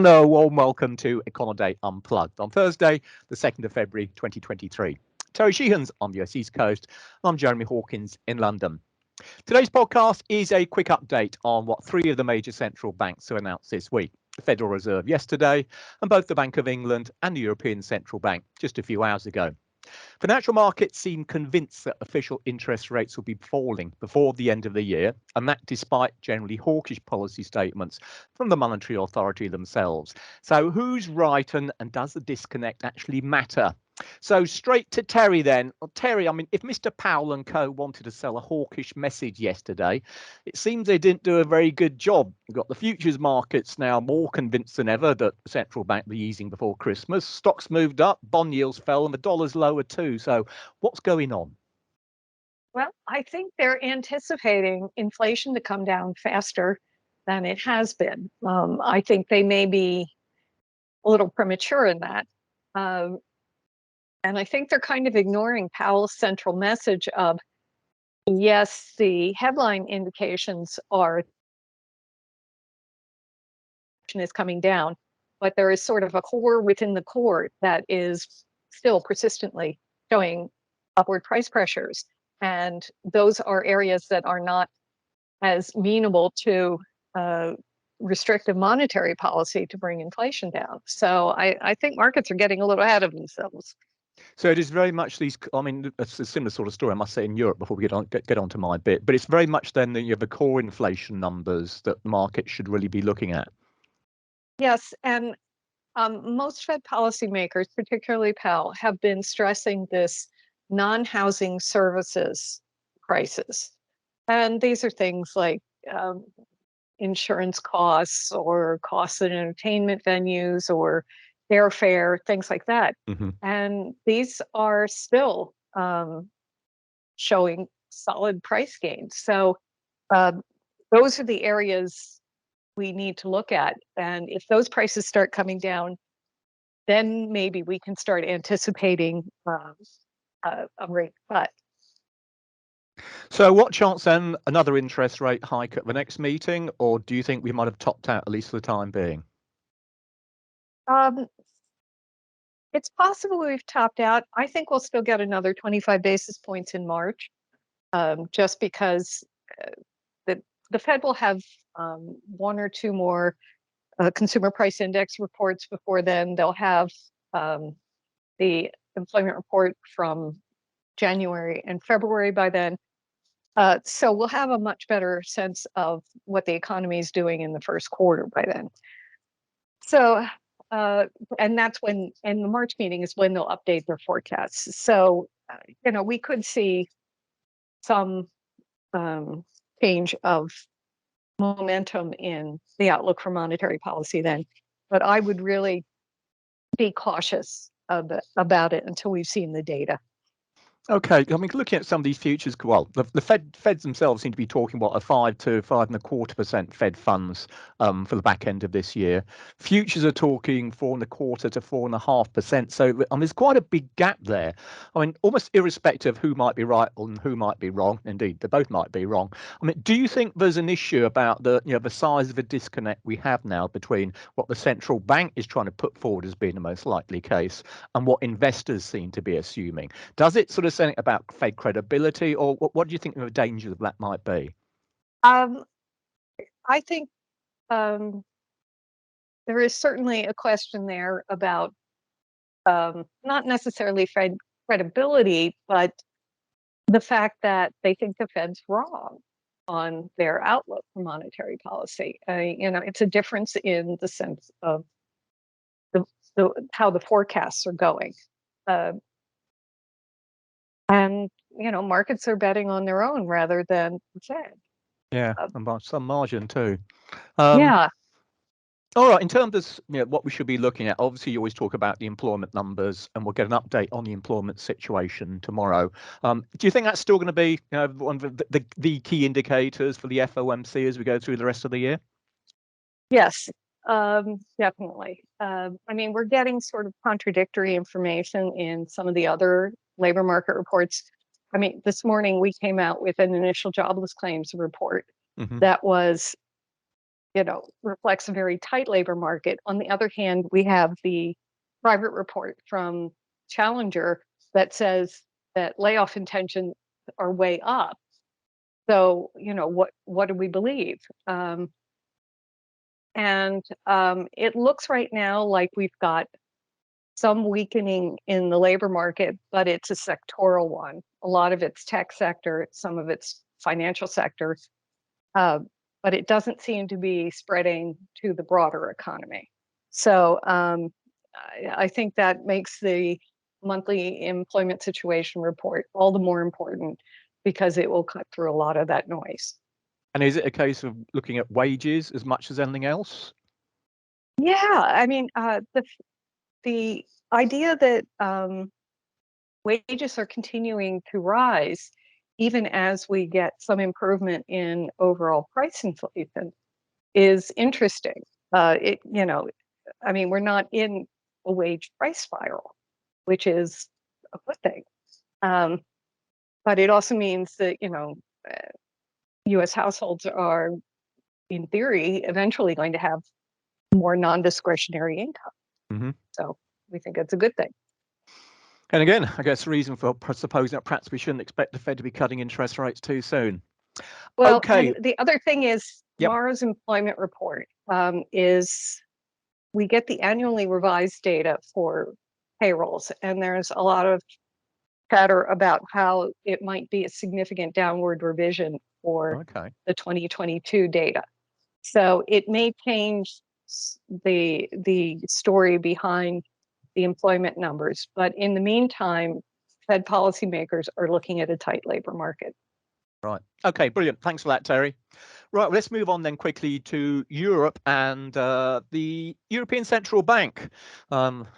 And a warm welcome to Econoday Unplugged on Thursday, the 2nd of February 2023. Terry Sheehan's on the US East Coast. I'm Jeremy Hawkins in London. Today's podcast is a quick update on what three of the major central banks have announced this week. The Federal Reserve yesterday, and both the Bank of England and the European Central Bank just a few hours ago. Financial markets seem convinced that official interest rates will be falling before the end of the year, and that despite generally hawkish policy statements from the Monetary Authority themselves. So who's right, and does the disconnect actually matter? So straight to Terry then. Well, Terry, I mean, if Mr. Powell and co wanted to sell a hawkish message yesterday, it seems they didn't do a very good job. We've got the futures markets now more convinced than ever that the central bank will be easing before Christmas. Stocks moved up, bond yields fell, and the dollar's lower too. So what's going on? Well, I think they're anticipating inflation to come down faster than it has been. I think they may be a little premature in that. And I think they're kind of ignoring Powell's central message of, yes, the headline indications are is coming down, but there is sort of a core within the core that is still persistently showing upward price pressures. And those are areas that are not as amenable to restrictive monetary policy to bring inflation down. So I think markets are getting a little ahead of themselves. So it is very much these. I mean, it's a similar sort of story, I must say, in Europe before we get on to my bit. But it's very much then that you have the core inflation numbers that the market should really be looking at. Yes, and most Fed policymakers, particularly Powell, have been stressing this non-housing services crisis. And these are things like insurance costs or costs at entertainment venues or airfare, things like that. Mm-hmm. And these are still showing solid price gains. So those are the areas we need to look at. And if those prices start coming down, then maybe we can start anticipating a rate cut. So what chance then another interest rate hike at the next meeting, or do you think we might have topped out, at least for the time being? It's possible we've topped out. I think we'll still get another 25 basis points in March, just because the Fed will have one or two more consumer price index reports before then. They'll have the employment report from January and February by then. So we'll have a much better sense of what the economy is doing in the first quarter by then. So, and that's when, and the March meeting is when they'll update their forecasts. So, we could see some change of momentum in the outlook for monetary policy then. But I would really be cautious about it until we've seen the data. Okay, I mean, looking at some of these futures, well, the Feds themselves seem to be talking about a 5 to 5.25% Fed funds for the back end of this year. Futures are talking 4.25% to 4.5%. So there's quite a big gap there. I mean, almost irrespective of who might be right and who might be wrong. Indeed, they both might be wrong. I mean, do you think there's an issue about the size of the disconnect we have now between what the central bank is trying to put forward as being the most likely case and what investors seem to be assuming? Does it sort of say about Fed credibility, or what do you think the dangers of that might be? I think there is certainly a question there about not necessarily Fed credibility, but the fact that they think the Fed's wrong on their outlook for monetary policy. It's a difference in the sense of how the forecasts are going. And markets are betting on their own rather than the Fed. Yeah, and by some margin too. Yeah. All right, in terms of what we should be looking at, obviously you always talk about the employment numbers, and we'll get an update on the employment situation tomorrow. Do you think that's still going to be one of the key indicators for the FOMC as we go through the rest of the year? Yes, definitely. I mean, we're getting sort of contradictory information in some of the other labor market reports. I mean, this morning we came out with an initial jobless claims report that was reflects a very tight labor market. On the other hand, we have the private report from Challenger that says that layoff intentions are way up. So, what do we believe? It looks right now like we've got some weakening in the labor market, but it's a sectoral one. A lot of it's tech sector, some of it's financial sector, but it doesn't seem to be spreading to the broader economy. So I think that makes the monthly employment situation report all the more important because it will cut through a lot of that noise. And is it a case of looking at wages as much as anything else? Yeah, I mean, the idea that wages are continuing to rise, even as we get some improvement in overall price inflation, is interesting. I mean, we're not in a wage price spiral, which is a good thing. But it also means that, U.S. households are, in theory, eventually going to have more non-discretionary income. Mm-hmm. So we think it's a good thing. And again, I guess the reason for supposing that perhaps we shouldn't expect the Fed to be cutting interest rates too soon. Well, Okay. and the other thing is tomorrow's employment report is we get the annually revised data for payrolls, and there's a lot of chatter about how it might be a significant downward revision for the 2022 data. So it may change the story behind the employment numbers, but in the meantime, Fed policymakers are looking at a tight labor market. Right. Okay, brilliant. Thanks for that, Terry. Right, let's move on then quickly to Europe and the European Central Bank.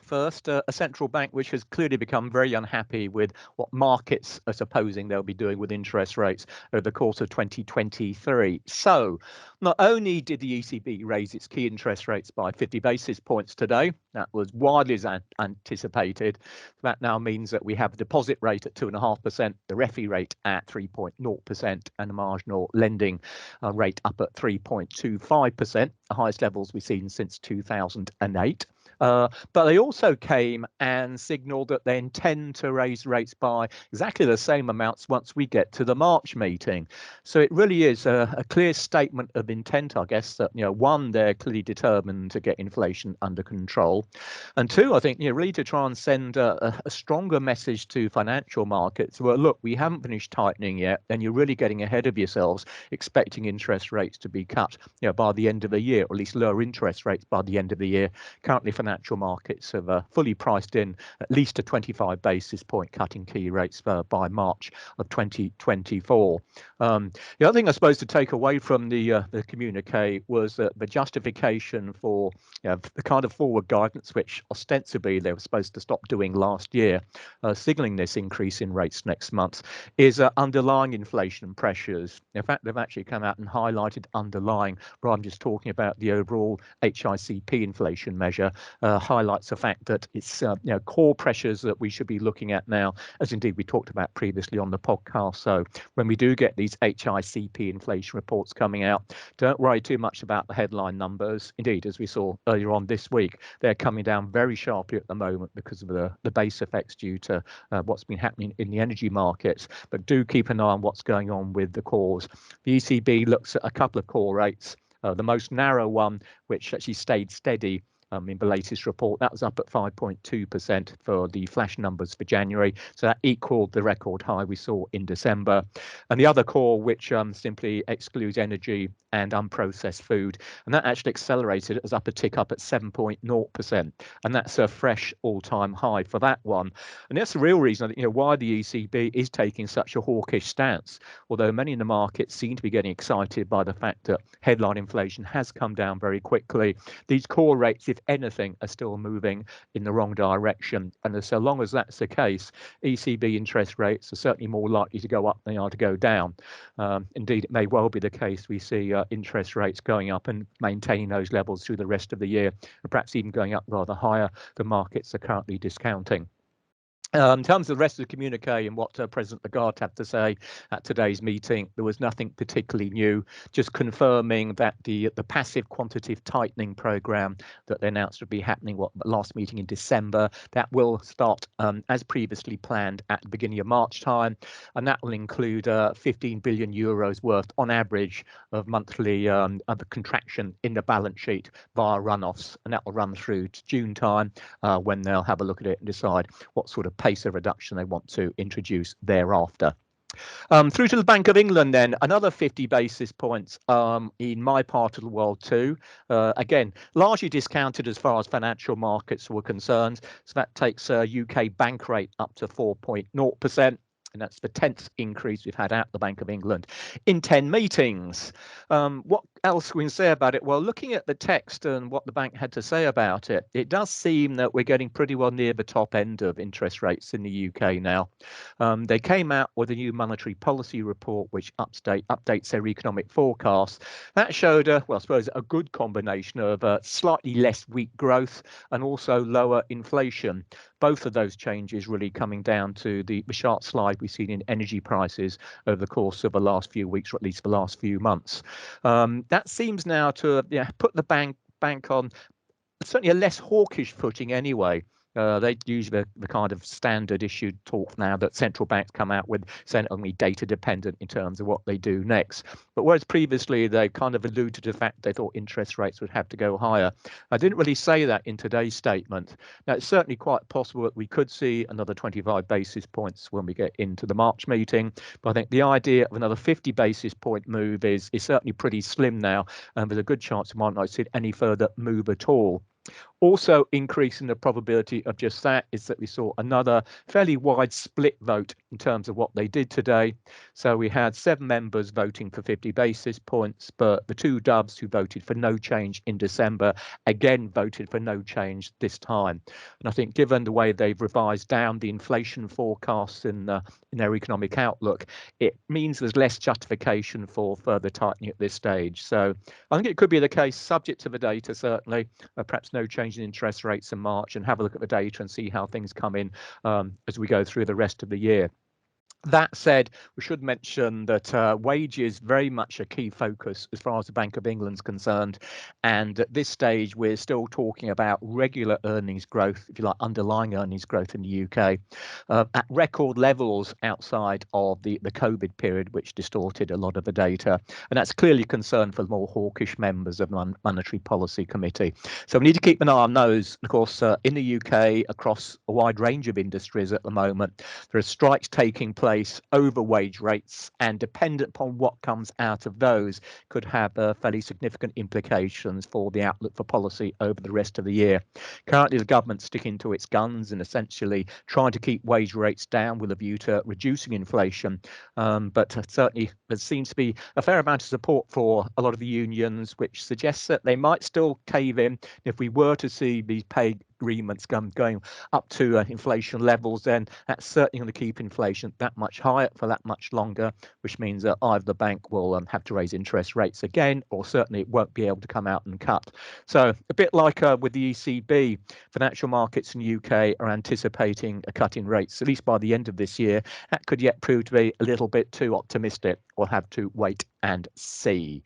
First, a central bank which has clearly become very unhappy with what markets are supposing they'll be doing with interest rates over the course of 2023. So, not only did the ECB raise its key interest rates by 50 basis points today, that was widely anticipated. That now means that we have a deposit rate at 2.5%, the refi rate at 3.0%, and the marginal lending rate up at 3.25%, the highest levels we've seen since 2008. But they also came and signaled that they intend to raise rates by exactly the same amounts once we get to the March meeting. So it really is a clear statement of intent, I guess, that, one, they're clearly determined to get inflation under control. And two, I think, really to try and send a stronger message to financial markets. Well, look, we haven't finished tightening yet, and you're really getting ahead of yourselves, expecting interest rates to be cut by the end of the year, or at least lower interest rates by the end of the year. Currently, financial markets have fully priced in at least a 25 basis point cut in key rates by March of 2024. The other thing I suppose to take away from the communique was that the justification for the kind of forward guidance which ostensibly they were supposed to stop doing last year, signaling this increase in rates next month, is underlying inflation pressures. In fact, they've actually come out and highlighted underlying, rather than just talking about the overall HICP inflation measure, highlights the fact that it's core pressures that we should be looking at now, as indeed we talked about previously on the podcast. So when we do get these HICP inflation reports coming out, don't worry too much about the headline numbers. Indeed, as we saw earlier on this week, they're coming down very sharply at the moment because of the base effects due to what's been happening in the energy markets. But do keep an eye on what's going on with the cores. The ECB looks at a couple of core rates. The most narrow one, which actually stayed steady in the latest report, that was up at 5.2% for the flash numbers for January. So that equaled the record high we saw in December. And the other core, which simply excludes energy and unprocessed food, and that actually accelerated. It was up a tick up at 7.0%, and that's a fresh all-time high for that one. And that's the real reason, I think, why the ECB is taking such a hawkish stance. Although many in the market seem to be getting excited by the fact that headline inflation has come down very quickly, these core rates, if anything, are still moving in the wrong direction. And so long as that's the case, ECB interest rates are certainly more likely to go up than they are to go down. Indeed, it may well be the case we see interest rates going up and maintaining those levels through the rest of the year, and perhaps even going up rather higher than markets are currently discounting. In terms of the rest of the communique and what President Lagarde had to say at today's meeting, there was nothing particularly new, just confirming that the passive quantitative tightening program that they announced would be happening last meeting in December, that will start as previously planned at the beginning of March time, and that will include 15 billion euros worth on average of monthly contraction in the balance sheet via runoffs, and that will run through to June time when they'll have a look at it and decide what sort of pace of reduction they want to introduce thereafter. Through to the Bank of England then, another 50 basis points in my part of the world too. Again, largely discounted as far as financial markets were concerned. So that takes UK bank rate up to 4.0%. And that's the 10th increase we've had at the Bank of England in 10 meetings. What else can we say about it? Well, looking at the text and what the bank had to say about it, it does seem that we're getting pretty well near the top end of interest rates in the UK now. They came out with a new monetary policy report which updates their economic forecast. That showed, well, I suppose, a good combination of slightly less weak growth and also lower inflation. Both of those changes really coming down to the sharp slide we've seen in energy prices over the course of the last few weeks, or at least the last few months. That seems now to put the bank on certainly a less hawkish footing anyway. They use the kind of standard issued talk now that central banks come out with, saying only data dependent in terms of what they do next. But whereas previously they kind of alluded to the fact they thought interest rates would have to go higher, I didn't really say that in today's statement. Now, it's certainly quite possible that we could see another 25 basis points when we get into the March meeting. But I think the idea of another 50 basis point move is certainly pretty slim now, and there's a good chance we might not see any further move at all. Also increasing the probability of just that is that we saw another fairly wide split vote in terms of what they did today. So we had 7 members voting for 50 basis points, but the 2 dubs who voted for no change in December again voted for no change this time. And I think given the way they've revised down the inflation forecasts in their economic outlook, it means there's less justification for further tightening at this stage. So I think it could be the case, subject to the data certainly, perhaps no change in interest rates in March, and have a look at the data and see how things come in as we go through the rest of the year. That said, we should mention that wages very much a key focus as far as the Bank of England's concerned. And at this stage, we're still talking about regular earnings growth, if you like, underlying earnings growth in the UK, at record levels outside of the COVID period, which distorted a lot of the data. And that's clearly a concern for the more hawkish members of the Monetary Policy Committee. So we need to keep an eye on those. Of course, in the UK, across a wide range of industries at the moment, there are strikes taking place over wage rates, and dependent upon what comes out of those could have fairly significant implications for the outlook for policy over the rest of the year. Currently, the government's sticking to its guns and essentially trying to keep wage rates down with a view to reducing inflation. But certainly there seems to be a fair amount of support for a lot of the unions, which suggests that they might still cave in if we were to see these pay agreements going up to inflation levels. Then that's certainly going to keep inflation that much higher for that much longer, which means that either the bank will have to raise interest rates again, or certainly it won't be able to come out and cut. So a bit like with the ECB, financial markets in the UK are anticipating a cut in rates, at least by the end of this year. That could yet prove to be a little bit too optimistic. We'll have to wait and see.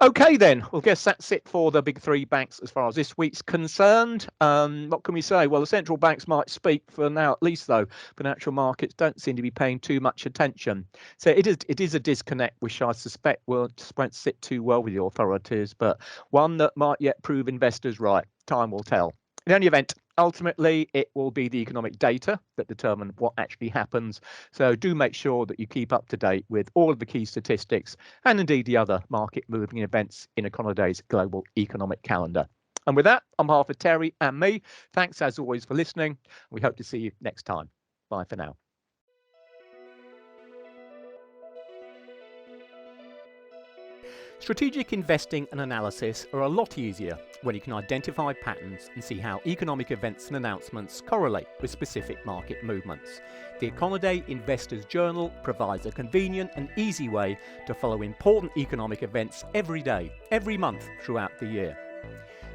Okay, then, well, I guess that's it for the big 3 banks as far as this week's concerned. What can we say? Well, the central banks might speak for now, at least, though. Financial markets don't seem to be paying too much attention. So it is a disconnect, which I suspect won't sit too well with the authorities, but one that might yet prove investors right. Time will tell. In any event, ultimately, it will be the economic data that determine what actually happens. So do make sure that you keep up to date with all of the key statistics and indeed the other market moving events in Econoday's global economic calendar. And with that, on behalf of Terry and me, thanks as always for listening. We hope to see you next time. Bye for now. Strategic investing and analysis are a lot easier when you can identify patterns and see how economic events and announcements correlate with specific market movements. The Econoday Investors Journal provides a convenient and easy way to follow important economic events every day, every month throughout the year.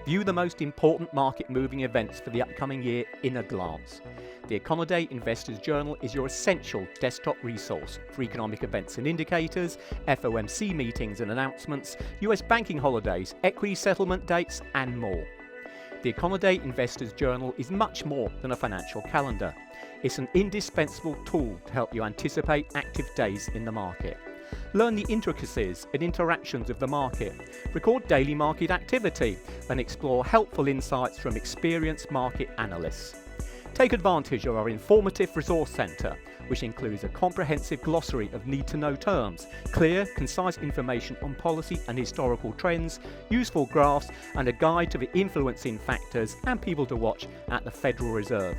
View the most important market-moving events for the upcoming year in a glance. The Econoday Investors Journal is your essential desktop resource for economic events and indicators, FOMC meetings and announcements, US banking holidays, equity settlement dates, and more. The Econoday Investors Journal is much more than a financial calendar. It's an indispensable tool to help you anticipate active days in the market. Learn the intricacies and interactions of the market, record daily market activity, and explore helpful insights from experienced market analysts. Take advantage of our informative resource centre, which includes a comprehensive glossary of need-to-know terms, clear, concise information on policy and historical trends, useful graphs, and a guide to the influencing factors and people to watch at the Federal Reserve.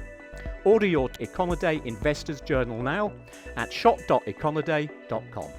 Order your Econoday Investors Journal now at shop.econoday.com.